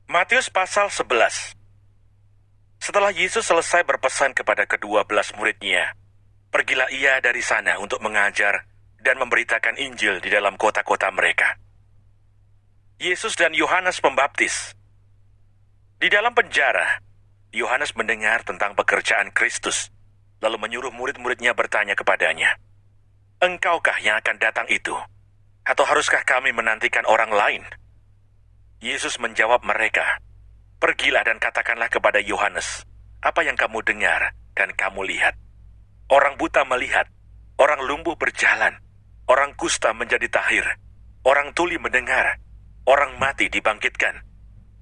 Matius pasal 11. Setelah Yesus selesai berpesan kepada ke-12 muridnya, pergilah ia dari sana untuk mengajar dan memberitakan Injil di dalam kota-kota mereka. Yesus dan Yohanes Pembaptis. Di dalam penjara, Yohanes mendengar tentang pekerjaan Kristus, lalu menyuruh murid-muridnya bertanya kepadanya, "Engkaukah yang akan datang itu? Atau haruskah kami menantikan orang lain?" Yesus menjawab mereka, "Pergilah dan katakanlah kepada Yohanes, apa yang kamu dengar dan kamu lihat. Orang buta melihat, orang lumpuh berjalan, orang kusta menjadi tahir, orang tuli mendengar, orang mati dibangkitkan,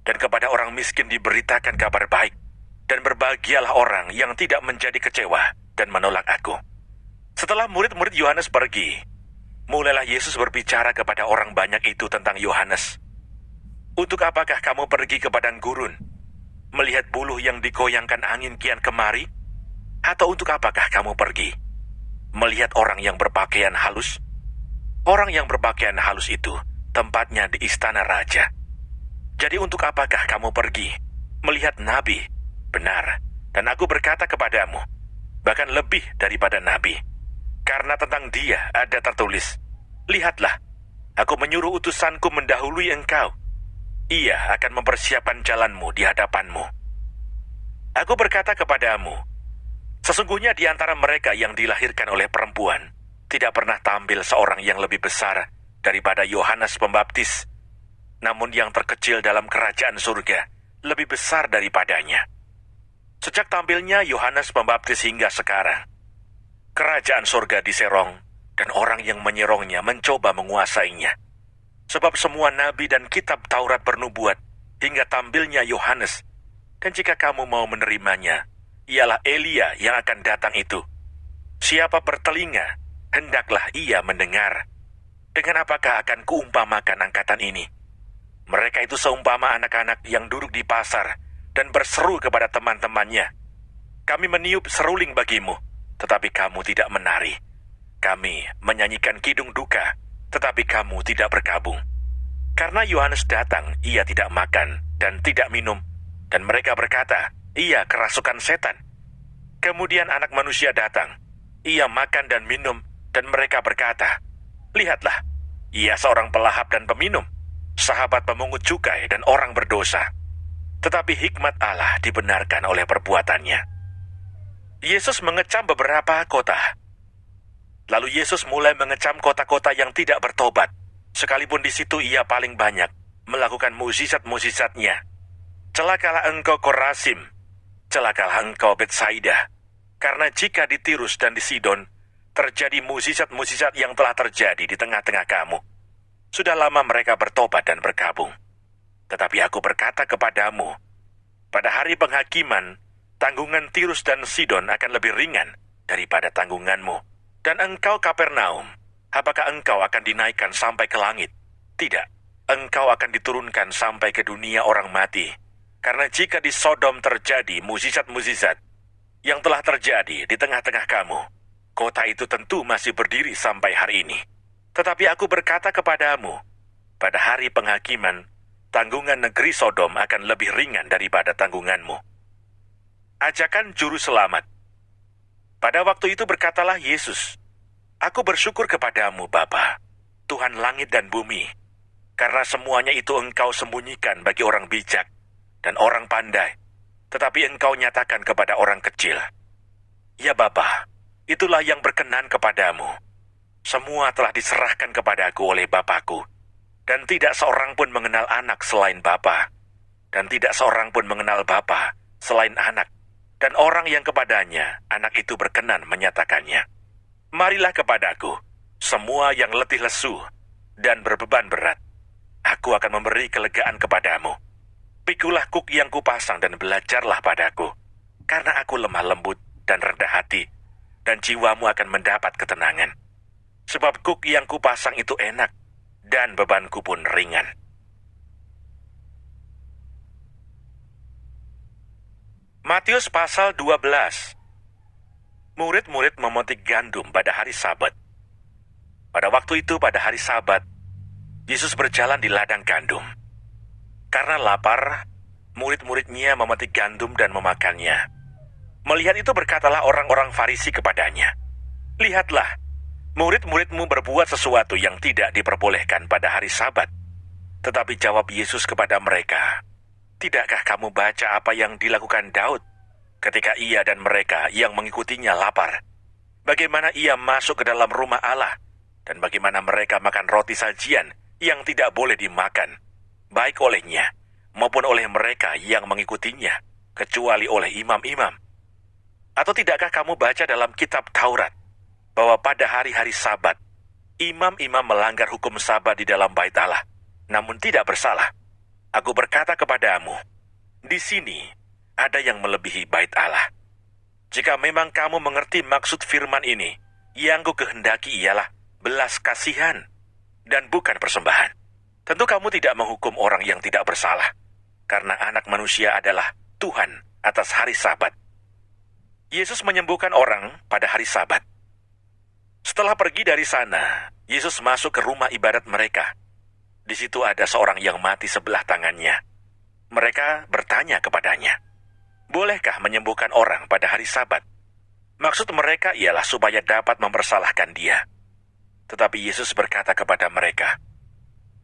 dan kepada orang miskin diberitakan kabar baik, dan berbahagialah orang yang tidak menjadi kecewa dan menolak aku." Setelah murid-murid Yohanes pergi, mulailah Yesus berbicara kepada orang banyak itu tentang Yohanes. "Untuk apakah kamu pergi ke padang gurun, melihat buluh yang digoyangkan angin kian kemari? Atau untuk apakah kamu pergi, melihat orang yang berpakaian halus? Orang yang berpakaian halus itu tempatnya di istana raja. Jadi untuk apakah kamu pergi, melihat nabi? Benar, dan aku berkata kepadamu, bahkan lebih daripada nabi. Karena tentang dia ada tertulis, 'Lihatlah, aku menyuruh utusanku mendahului engkau. Ia akan mempersiapkan jalanmu di hadapanmu.' Aku berkata kepadamu, sesungguhnya di antara mereka yang dilahirkan oleh perempuan, tidak pernah tampil seorang yang lebih besar daripada Yohanes Pembaptis. Namun yang terkecil dalam kerajaan surga lebih besar daripadanya. Sejak tampilnya Yohanes Pembaptis hingga sekarang, kerajaan surga diserong, dan orang yang menyerongnya mencoba menguasainya. Sebab semua nabi dan kitab Taurat bernubuat hingga tampilnya Yohanes. Dan jika kamu mau menerimanya, ialah Elia yang akan datang itu. Siapa bertelinga, hendaklah ia mendengar. Dengan apakah akan kuumpamakan angkatan ini? Mereka itu seumpama anak-anak yang duduk di pasar dan berseru kepada teman-temannya, 'Kami meniup seruling bagimu, tetapi kamu tidak menari. Kami menyanyikan kidung duka, tetapi kamu tidak berkabung.' Karena Yohanes datang, ia tidak makan dan tidak minum, dan mereka berkata, 'Ia kerasukan setan.' Kemudian Anak Manusia datang, ia makan dan minum, dan mereka berkata, 'Lihatlah, ia seorang pelahap dan peminum, sahabat pemungut cukai dan orang berdosa.' Tetapi hikmat Allah dibenarkan oleh perbuatannya." Yesus mengecam beberapa kota. Lalu Yesus mulai mengecam kota-kota yang tidak bertobat, sekalipun di situ ia paling banyak melakukan mukjizat-mukjizatnya. "Celakalah engkau Korazim, celakalah engkau Betsaida, karena jika di Tirus dan di Sidon terjadi mukjizat-mukjizat yang telah terjadi di tengah-tengah kamu, sudah lama mereka bertobat dan berkabung. Tetapi aku berkata kepadamu, pada hari penghakiman, tanggungan Tirus dan Sidon akan lebih ringan daripada tanggunganmu. Dan engkau Kapernaum, apakah engkau akan dinaikkan sampai ke langit? Tidak, engkau akan diturunkan sampai ke dunia orang mati. Karena jika di Sodom terjadi mukjizat-mukjizat yang telah terjadi di tengah-tengah kamu, kota itu tentu masih berdiri sampai hari ini. Tetapi aku berkata kepadamu, pada hari penghakiman, tanggungan negeri Sodom akan lebih ringan daripada tanggunganmu." Ajakan Juru Selamat. Pada waktu itu berkatalah Yesus, "Aku bersyukur kepadamu Bapa, Tuhan langit dan bumi, karena semuanya itu engkau sembunyikan bagi orang bijak dan orang pandai, tetapi engkau nyatakan kepada orang kecil. Ya Bapa, itulah yang berkenan kepadamu. Semua telah diserahkan kepadaku oleh Bapakku, dan tidak seorang pun mengenal anak selain Bapa, dan tidak seorang pun mengenal Bapa selain anak, dan orang yang kepadanya anak itu berkenan menyatakannya. Marilah kepadaku, semua yang letih lesu dan berbeban berat. Aku akan memberi kelegaan kepadamu. Pikulah kuk yang kupasang dan belajarlah padaku, karena aku lemah lembut dan rendah hati, dan jiwamu akan mendapat ketenangan. Sebab kuk yang kupasang itu enak, dan bebanku pun ringan." Matius pasal 12. Murid-murid memetik gandum pada hari Sabat. Pada waktu itu, pada hari Sabat, Yesus berjalan di ladang gandum. Karena lapar, murid-muridnya memetik gandum dan memakannya. Melihat itu berkatalah orang-orang Farisi kepadanya, "Lihatlah, murid-muridmu berbuat sesuatu yang tidak diperbolehkan pada hari Sabat." Tetapi jawab Yesus kepada mereka, "Tidakkah kamu baca apa yang dilakukan Daud ketika ia dan mereka yang mengikutinya lapar? Bagaimana ia masuk ke dalam rumah Allah, dan bagaimana mereka makan roti sajian yang tidak boleh dimakan, baik olehnya maupun oleh mereka yang mengikutinya, kecuali oleh imam-imam? Atau tidakkah kamu baca dalam kitab Taurat bahwa pada hari-hari Sabat, imam-imam melanggar hukum Sabat di dalam bait Allah, namun tidak bersalah? Aku berkata kepadamu, di sini ada yang melebihi bait Allah. Jika memang kamu mengerti maksud firman ini, yang ku kehendaki ialah belas kasihan dan bukan persembahan. Tentu kamu tidak menghukum orang yang tidak bersalah, karena Anak Manusia adalah Tuhan atas hari Sabat." Yesus menyembuhkan orang pada hari Sabat. Setelah pergi dari sana, Yesus masuk ke rumah ibadat mereka. Di situ ada seorang yang mati sebelah tangannya. Mereka bertanya kepadanya, "Bolehkah menyembuhkan orang pada hari Sabat?" Maksud mereka ialah supaya dapat mempersalahkan dia. Tetapi Yesus berkata kepada mereka,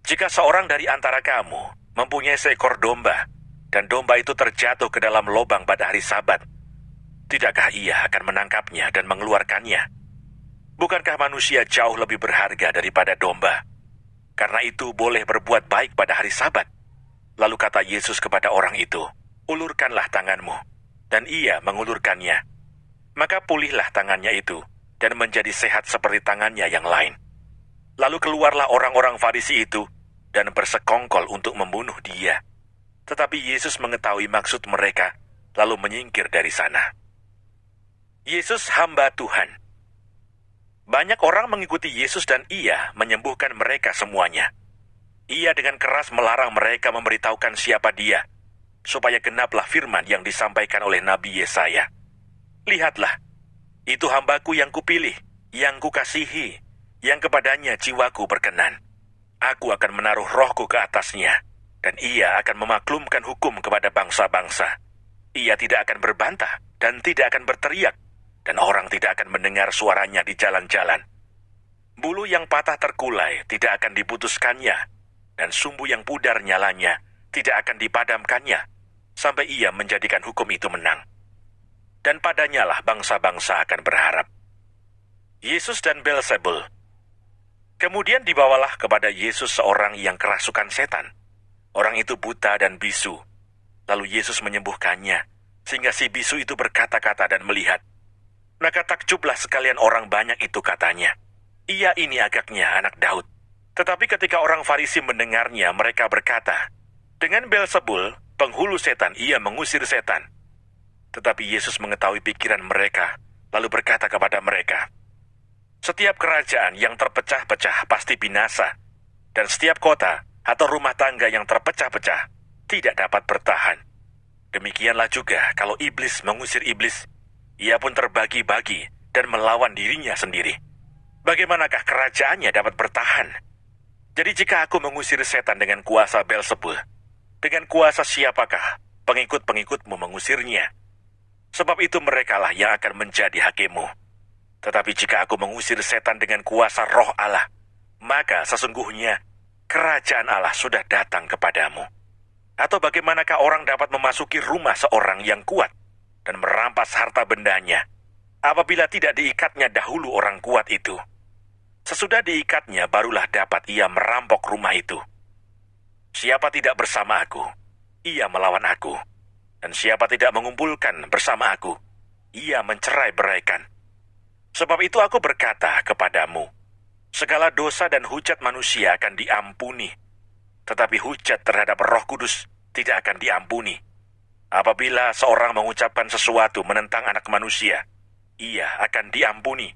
"Jika seorang dari antara kamu mempunyai seekor domba, dan domba itu terjatuh ke dalam lubang pada hari Sabat, tidakkah ia akan menangkapnya dan mengeluarkannya? Bukankah manusia jauh lebih berharga daripada domba? Karena itu boleh berbuat baik pada hari Sabat." Lalu kata Yesus kepada orang itu, "Ulurkanlah tanganmu." Dan ia mengulurkannya. Maka pulihlah tangannya itu, dan menjadi sehat seperti tangannya yang lain. Lalu keluarlah orang-orang Farisi itu, dan bersekongkol untuk membunuh dia. Tetapi Yesus mengetahui maksud mereka, lalu menyingkir dari sana. Yesus hamba Tuhan. Banyak orang mengikuti Yesus dan ia menyembuhkan mereka semuanya. Ia dengan keras melarang mereka memberitahukan siapa dia, supaya genaplah firman yang disampaikan oleh Nabi Yesaya. "Lihatlah, itu hambaku yang kupilih, yang kukasihi, yang kepadanya jiwaku berkenan. Aku akan menaruh rohku ke atasnya, dan ia akan memaklumkan hukum kepada bangsa-bangsa. Ia tidak akan berbantah dan tidak akan berteriak, dan orang tidak akan mendengar suaranya di jalan-jalan. Bulu yang patah terkulai tidak akan diputuskannya, dan sumbu yang pudar nyalanya tidak akan dipadamkannya, sampai ia menjadikan hukum itu menang. Dan padanya lah bangsa-bangsa akan berharap." Yesus dan Beelzebul. Kemudian dibawalah kepada Yesus seorang yang kerasukan setan. Orang itu buta dan bisu. Lalu Yesus menyembuhkannya, sehingga si bisu itu berkata-kata dan melihat. Maka takjublah sekalian orang banyak itu, katanya, "Ia ini agaknya anak Daud." Tetapi ketika orang Farisi mendengarnya, mereka berkata, "Dengan Beelzebul, penghulu setan, ia mengusir setan." Tetapi Yesus mengetahui pikiran mereka, lalu berkata kepada mereka, "Setiap kerajaan yang terpecah-pecah pasti binasa, dan setiap kota atau rumah tangga yang terpecah-pecah tidak dapat bertahan. Demikianlah juga kalau iblis mengusir iblis, ia pun terbagi-bagi dan melawan dirinya sendiri. Bagaimanakah kerajaannya dapat bertahan? Jadi jika aku mengusir setan dengan kuasa Beelzebul, dengan kuasa siapakah pengikut-pengikutmu mengusirnya? Sebab itu merekalah yang akan menjadi hakimmu. Tetapi jika aku mengusir setan dengan kuasa Roh Allah, maka sesungguhnya kerajaan Allah sudah datang kepadamu. Atau bagaimanakah orang dapat memasuki rumah seorang yang kuat dan merampas harta bendanya, apabila tidak diikatnya dahulu orang kuat itu? Sesudah diikatnya, barulah dapat ia merampok rumah itu. Siapa tidak bersama aku, ia melawan aku. Dan siapa tidak mengumpulkan bersama aku, ia mencerai-beraikan. Sebab itu aku berkata kepadamu, segala dosa dan hujat manusia akan diampuni, tetapi hujat terhadap Roh Kudus tidak akan diampuni. Apabila seorang mengucapkan sesuatu menentang Anak Manusia, ia akan diampuni.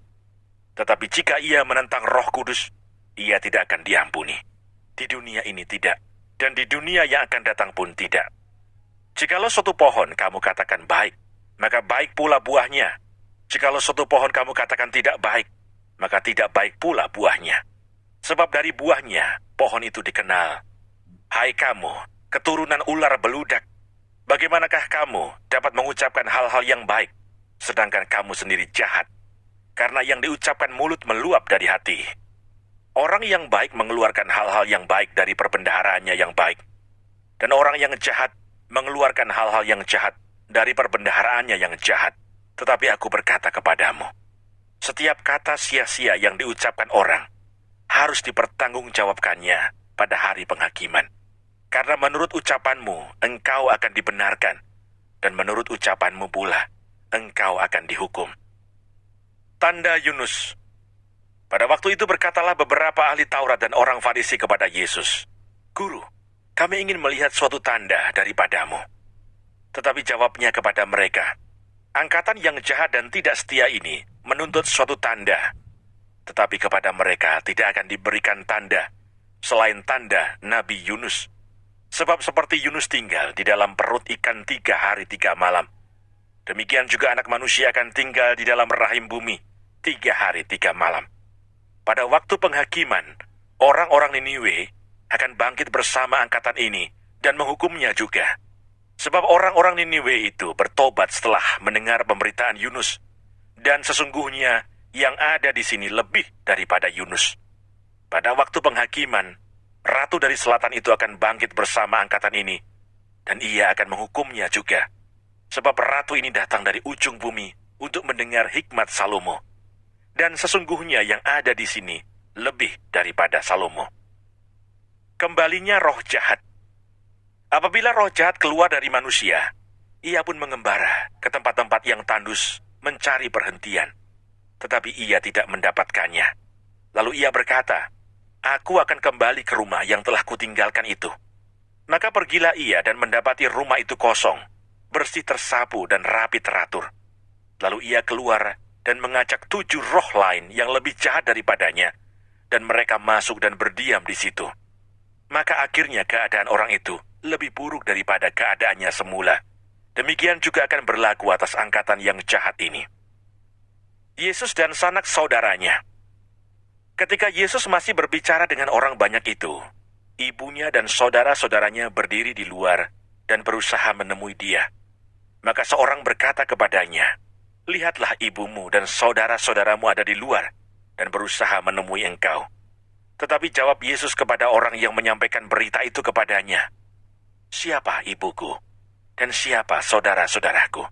Tetapi jika ia menentang Roh Kudus, ia tidak akan diampuni. Di dunia ini tidak, dan di dunia yang akan datang pun tidak. Jikalau suatu pohon kamu katakan baik, maka baik pula buahnya. Jikalau suatu pohon kamu katakan tidak baik, maka tidak baik pula buahnya. Sebab dari buahnya pohon itu dikenal. Hai kamu, keturunan ular beludak, Bagaimanakah kamu dapat mengucapkan hal-hal yang baik, sedangkan kamu sendiri jahat? Karena yang diucapkan mulut meluap dari hati. Orang yang baik mengeluarkan hal-hal yang baik dari perbendaharaannya yang baik. Dan orang yang jahat mengeluarkan hal-hal yang jahat dari perbendaharaannya yang jahat. Tetapi aku berkata kepadamu, setiap kata sia-sia yang diucapkan orang harus dipertanggungjawabkannya pada hari penghakiman. Karena menurut ucapanmu, engkau akan dibenarkan. Dan menurut ucapanmu pula, engkau akan dihukum. Tanda Yunus. Pada waktu itu berkatalah beberapa ahli Taurat dan orang Farisi kepada Yesus, Guru, kami ingin melihat suatu tanda daripadamu. Tetapi jawabnya kepada mereka, angkatan yang jahat dan tidak setia ini menuntut suatu tanda. Tetapi kepada mereka tidak akan diberikan tanda selain tanda Nabi Yunus. Sebab seperti Yunus tinggal di dalam perut ikan 3 hari 3 malam, demikian juga anak manusia akan tinggal di dalam rahim bumi 3 hari 3 malam. Pada waktu penghakiman, orang-orang Niniwe akan bangkit bersama angkatan ini dan menghukumnya juga. Sebab orang-orang Niniwe itu bertobat setelah mendengar pemberitaan Yunus. Dan sesungguhnya yang ada di sini lebih daripada Yunus. Pada waktu penghakiman, Ratu dari Selatan itu akan bangkit bersama angkatan ini, dan ia akan menghukumnya juga. Sebab Ratu ini datang dari ujung bumi untuk mendengar hikmat Salomo. Dan sesungguhnya yang ada di sini lebih daripada Salomo. Kembalinya roh jahat. Apabila roh jahat keluar dari manusia, ia pun mengembara ke tempat-tempat yang tandus mencari perhentian. Tetapi ia tidak mendapatkannya. Lalu ia berkata, aku akan kembali ke rumah yang telah kutinggalkan itu. Maka pergilah ia dan mendapati rumah itu kosong, bersih tersapu dan rapi teratur. Lalu ia keluar dan mengajak 7 roh lain yang lebih jahat daripadanya, dan mereka masuk dan berdiam di situ. Maka akhirnya keadaan orang itu lebih buruk daripada keadaannya semula. Demikian juga akan berlaku atas angkatan yang jahat ini. Yesus dan sanak saudaranya. Ketika Yesus masih berbicara dengan orang banyak itu, ibunya dan saudara-saudaranya berdiri di luar dan berusaha menemui dia. Maka seorang berkata kepadanya, lihatlah ibumu dan saudara-saudaramu ada di luar dan berusaha menemui engkau. Tetapi jawab Yesus kepada orang yang menyampaikan berita itu kepadanya, siapa ibuku dan siapa saudara-saudaraku?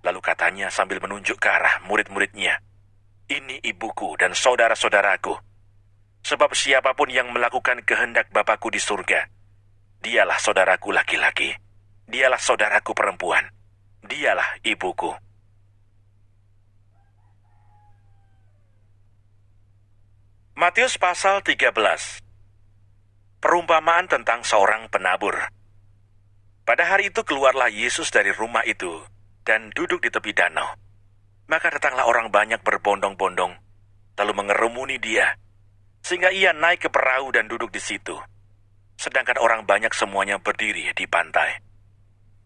Lalu katanya sambil menunjuk ke arah murid-muridnya, ini ibuku dan saudara-saudaraku. Sebab siapapun yang melakukan kehendak Bapa-Ku di surga, dialah saudaraku laki-laki, dialah saudaraku perempuan, dialah ibuku. Matius pasal 13. Perumpamaan tentang seorang penabur. Pada hari itu keluarlah Yesus dari rumah itu dan duduk di tepi danau. Maka datanglah orang banyak berbondong-bondong, lalu mengerumuni dia, sehingga ia naik ke perahu dan duduk di situ. Sedangkan orang banyak semuanya berdiri di pantai.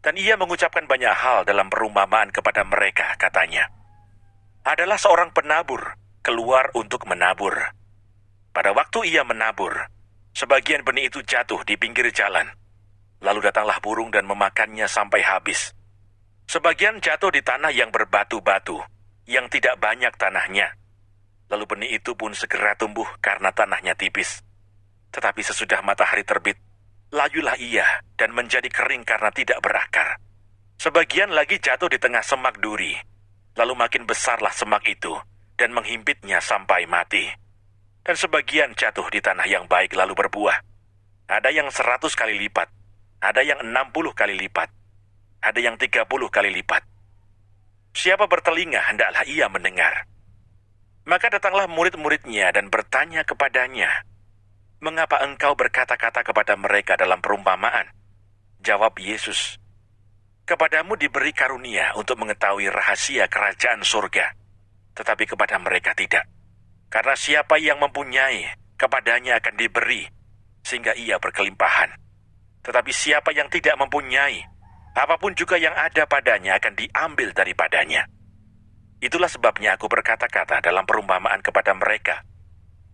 Dan ia mengucapkan banyak hal dalam perumpamaan kepada mereka, katanya, adalah seorang penabur keluar untuk menabur. Pada waktu ia menabur, sebagian benih itu jatuh di pinggir jalan. Lalu datanglah burung dan memakannya sampai habis. Sebagian jatuh di tanah yang berbatu-batu, yang tidak banyak tanahnya. Lalu benih itu pun segera tumbuh karena tanahnya tipis. Tetapi sesudah matahari terbit, layulah ia dan menjadi kering karena tidak berakar. Sebagian lagi jatuh di tengah semak duri. Lalu makin besarlah semak itu dan menghimpitnya sampai mati. Dan sebagian jatuh di tanah yang baik lalu berbuah. Ada yang 100 kali lipat, ada yang 60 kali lipat, ada yang 30 kali lipat. Siapa bertelinga hendaklah ia mendengar. Maka datanglah murid-muridnya dan bertanya kepadanya, mengapa engkau berkata-kata kepada mereka dalam perumpamaan? Jawab Yesus, kepadamu diberi karunia untuk mengetahui rahasia kerajaan surga, tetapi kepada mereka tidak. Karena siapa yang mempunyai, kepadanya akan diberi, sehingga ia berkelimpahan. Tetapi siapa yang tidak mempunyai, apapun juga yang ada padanya akan diambil daripadanya. Itulah sebabnya aku berkata-kata dalam perumpamaan kepada mereka.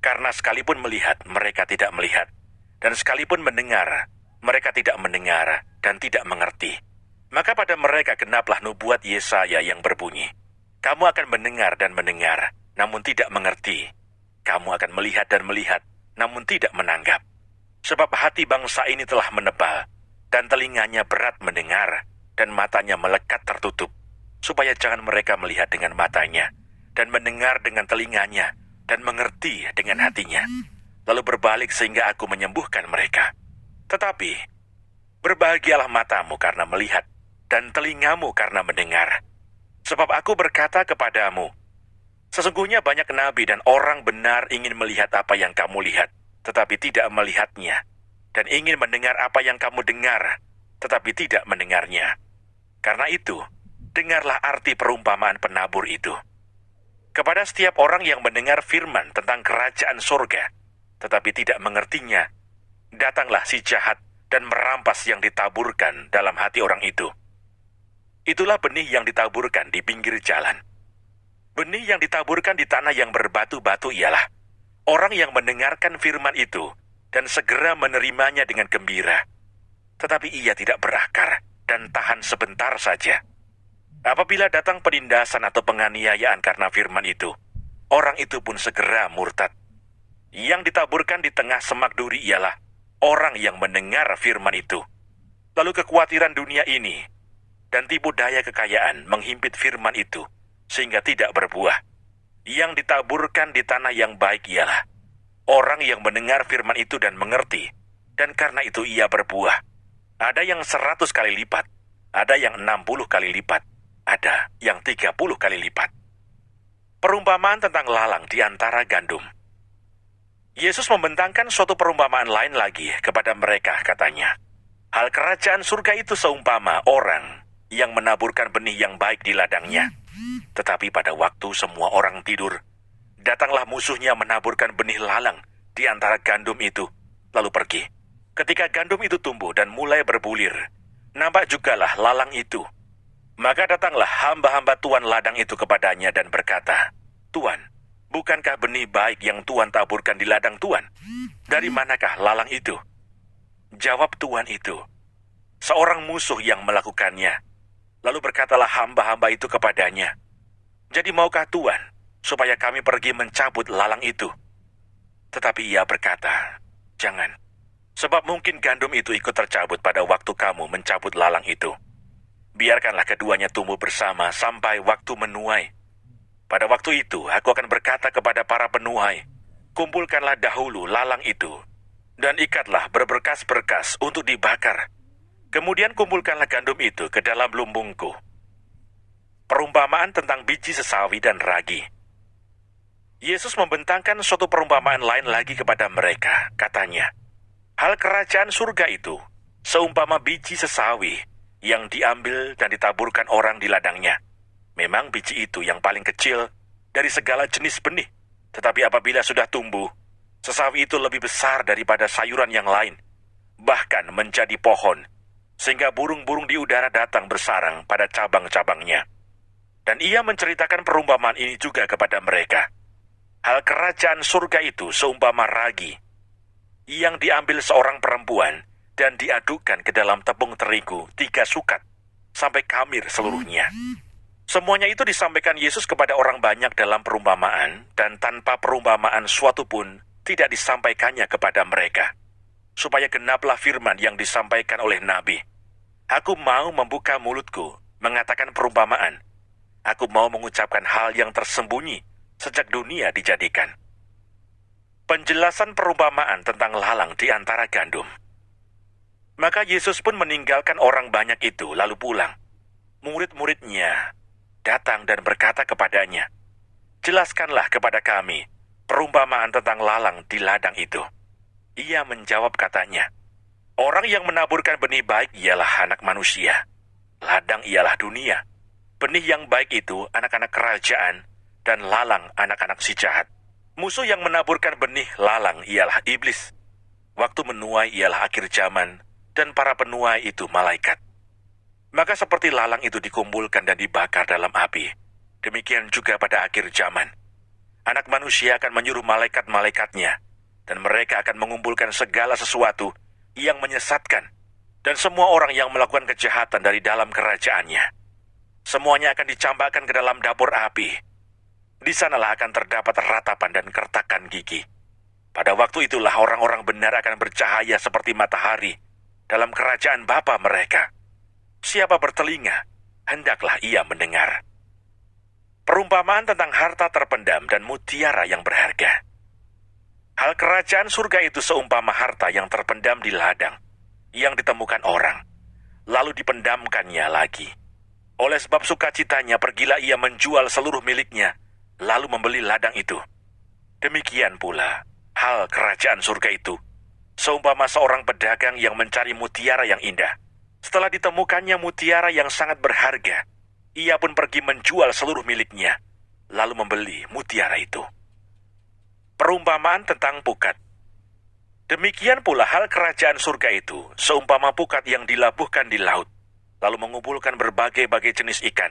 Karena sekalipun melihat, mereka tidak melihat. Dan sekalipun mendengar, mereka tidak mendengar dan tidak mengerti. Maka pada mereka genaplah nubuat Yesaya yang berbunyi, "Kamu akan mendengar dan mendengar, namun tidak mengerti. Kamu akan melihat dan melihat, namun tidak menanggap. Sebab hati bangsa ini telah menebal, dan telinganya berat mendengar, dan matanya melekat tertutup, supaya jangan mereka melihat dengan matanya, dan mendengar dengan telinganya, dan mengerti dengan hatinya, lalu berbalik sehingga aku menyembuhkan mereka. Tetapi, berbahagialah matamu karena melihat, dan telingamu karena mendengar. Sebab aku berkata kepadamu, sesungguhnya banyak nabi dan orang benar ingin melihat apa yang kamu lihat, tetapi tidak melihatnya, dan ingin mendengar apa yang kamu dengar, tetapi tidak mendengarnya. Karena itu, dengarlah arti perumpamaan penabur itu. Kepada setiap orang yang mendengar firman tentang kerajaan surga, tetapi tidak mengertinya, datanglah si jahat dan merampas yang ditaburkan dalam hati orang itu. Itulah benih yang ditaburkan di pinggir jalan. Benih yang ditaburkan di tanah yang berbatu-batu ialah orang yang mendengarkan firman itu dan segera menerimanya dengan gembira. Tetapi ia tidak berakar dan tahan sebentar saja. Apabila datang penindasan atau penganiayaan karena firman itu, orang itu pun segera murtad. Yang ditaburkan di tengah semak duri ialah orang yang mendengar firman itu. Lalu kekhawatiran dunia ini dan tipu daya kekayaan menghimpit firman itu, sehingga tidak berbuah. Yang ditaburkan di tanah yang baik ialah orang yang mendengar firman itu dan mengerti, dan karena itu ia berbuah. Ada yang 100 kali lipat, ada yang 60 kali lipat, ada yang 30 kali lipat. Perumpamaan tentang lalang di antara gandum. Yesus membentangkan suatu perumpamaan lain lagi kepada mereka, katanya, hal kerajaan surga itu seumpama orang yang menaburkan benih yang baik di ladangnya. Tetapi pada waktu semua orang tidur, datanglah musuhnya menaburkan benih lalang di antara gandum itu, lalu pergi. Ketika gandum itu tumbuh dan mulai berbulir, nampak jugalah lalang itu. Maka datanglah hamba-hamba tuan ladang itu kepadanya dan berkata, "Tuan, bukankah benih baik yang Tuan taburkan di ladang Tuan? Dari manakah lalang itu?" Jawab tuan itu, "Seorang musuh yang melakukannya." Lalu berkatalah hamba-hamba itu kepadanya, "Jadi maukah Tuan supaya kami pergi mencabut lalang itu?" Tetapi ia berkata, "Jangan, sebab mungkin gandum itu ikut tercabut pada waktu kamu mencabut lalang itu. Biarkanlah keduanya tumbuh bersama sampai waktu menuai. Pada waktu itu aku akan berkata kepada para penuai, kumpulkanlah dahulu lalang itu, dan ikatlah berberkas-berkas untuk dibakar. Kemudian kumpulkanlah gandum itu ke dalam lumbungku." Perumpamaan tentang biji sesawi dan ragi. Yesus membentangkan suatu perumpamaan lain lagi kepada mereka, katanya, hal kerajaan surga itu seumpama biji sesawi yang diambil dan ditaburkan orang di ladangnya. Memang biji itu yang paling kecil dari segala jenis benih, tetapi apabila sudah tumbuh, sesawi itu lebih besar daripada sayuran yang lain, bahkan menjadi pohon, sehingga burung-burung di udara datang bersarang pada cabang-cabangnya. Dan ia menceritakan perumpamaan ini juga kepada mereka. Hal kerajaan surga itu seumpama ragi, yang diambil seorang perempuan dan diadukkan ke dalam tepung terigu 3 sukat, sampai kamir seluruhnya. Semuanya itu disampaikan Yesus kepada orang banyak dalam perumpamaan, dan tanpa perumpamaan suatu pun tidak disampaikannya kepada mereka, supaya genaplah firman yang disampaikan oleh Nabi. Aku mau membuka mulutku, mengatakan perumpamaan. Aku mau mengucapkan hal yang tersembunyi sejak dunia dijadikan. Penjelasan perumpamaan tentang lalang di antara gandum. Maka Yesus pun meninggalkan orang banyak itu lalu pulang. Murid-muridnya datang dan berkata kepadanya, "Jelaskanlah kepada kami perumpamaan tentang lalang di ladang itu." Ia menjawab katanya, "Orang yang menaburkan benih baik ialah anak manusia. Ladang ialah dunia. Benih yang baik itu anak-anak kerajaan, dan lalang anak-anak si jahat. Musuh yang menaburkan benih lalang ialah iblis. Waktu menuai ialah akhir zaman, dan para penuai itu malaikat. Maka seperti lalang itu dikumpulkan dan dibakar dalam api, demikian juga pada akhir zaman. Anak manusia akan menyuruh malaikat-malaikatnya, dan mereka akan mengumpulkan segala sesuatu yang menyesatkan, dan semua orang yang melakukan kejahatan dari dalam kerajaannya. Semuanya akan dicampakkan ke dalam dapur api. Di sanalah akan terdapat ratapan dan kertakan gigi. Pada waktu itulah orang-orang benar akan bercahaya seperti matahari dalam kerajaan Bapa mereka. Siapa bertelinga, hendaklah ia mendengar. Perumpamaan tentang harta terpendam dan mutiara yang berharga. Hal kerajaan surga itu seumpama harta yang terpendam di ladang, yang ditemukan orang, lalu dipendamkannya lagi. Oleh sebab sukacitanya pergilah ia menjual seluruh miliknya, lalu membeli ladang itu. Demikian pula hal kerajaan surga itu, seumpama seorang pedagang yang mencari mutiara yang indah. Setelah ditemukannya mutiara yang sangat berharga, ia pun pergi menjual seluruh miliknya, lalu membeli mutiara itu. Perumpamaan tentang pukat. Demikian pula hal kerajaan surga itu, seumpama pukat yang dilabuhkan di laut, lalu mengumpulkan berbagai-bagai jenis ikan.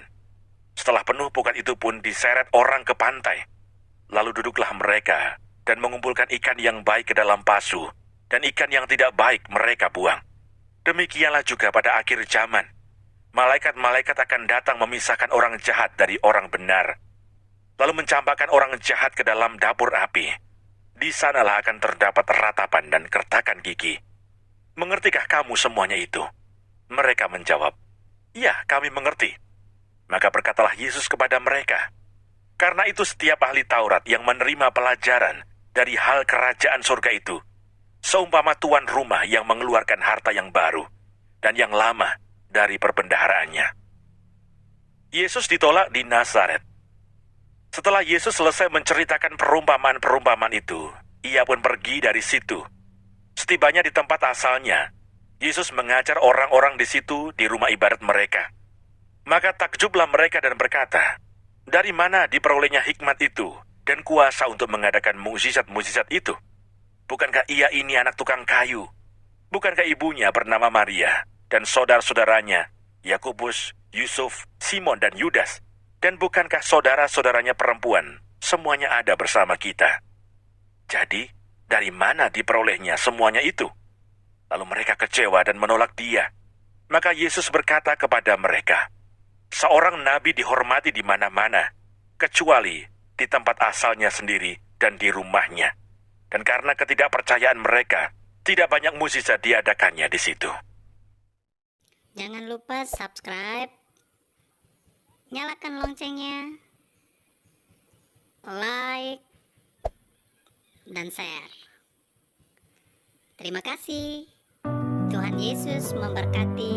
Setelah penuh pukat itu pun diseret orang ke pantai. Lalu duduklah mereka dan mengumpulkan ikan yang baik ke dalam pasu, dan ikan yang tidak baik mereka buang. Demikianlah juga pada akhir zaman. Malaikat-malaikat akan datang memisahkan orang jahat dari orang benar, lalu mencampakkan orang jahat ke dalam dapur api. Di sanalah akan terdapat ratapan dan kertakan gigi. Mengertikah kamu semuanya itu? Mereka menjawab, "Ya, kami mengerti." Maka berkatalah Yesus kepada mereka, "Karena itu setiap ahli Taurat yang menerima pelajaran dari hal kerajaan surga itu, seumpama tuan rumah yang mengeluarkan harta yang baru dan yang lama dari perbendaharaannya." Yesus ditolak di Nazaret. Setelah Yesus selesai menceritakan perumpamaan-perumpamaan itu, ia pun pergi dari situ. Setibanya di tempat asalnya, Yesus mengajar orang-orang di situ di rumah ibadat mereka. Maka takjublah mereka dan berkata, "Dari mana diperolehnya hikmat itu dan kuasa untuk mengadakan mukjizat-mukjizat itu? Bukankah ia ini anak tukang kayu? Bukankah ibunya bernama Maria dan saudara-saudaranya, Yakobus, Yusuf, Simon, dan Yudas? Dan bukankah saudara-saudaranya perempuan semuanya ada bersama kita? Jadi, dari mana diperolehnya semuanya itu?" Lalu mereka kecewa dan menolak dia. Maka Yesus berkata kepada mereka, "Seorang nabi dihormati di mana-mana, kecuali di tempat asalnya sendiri dan di rumahnya." Dan karena ketidakpercayaan mereka, tidak banyak mukjizat diadakannya di situ. Jangan lupa subscribe, nyalakan loncengnya, like, dan share. Terima kasih. Tuhan Yesus memberkati.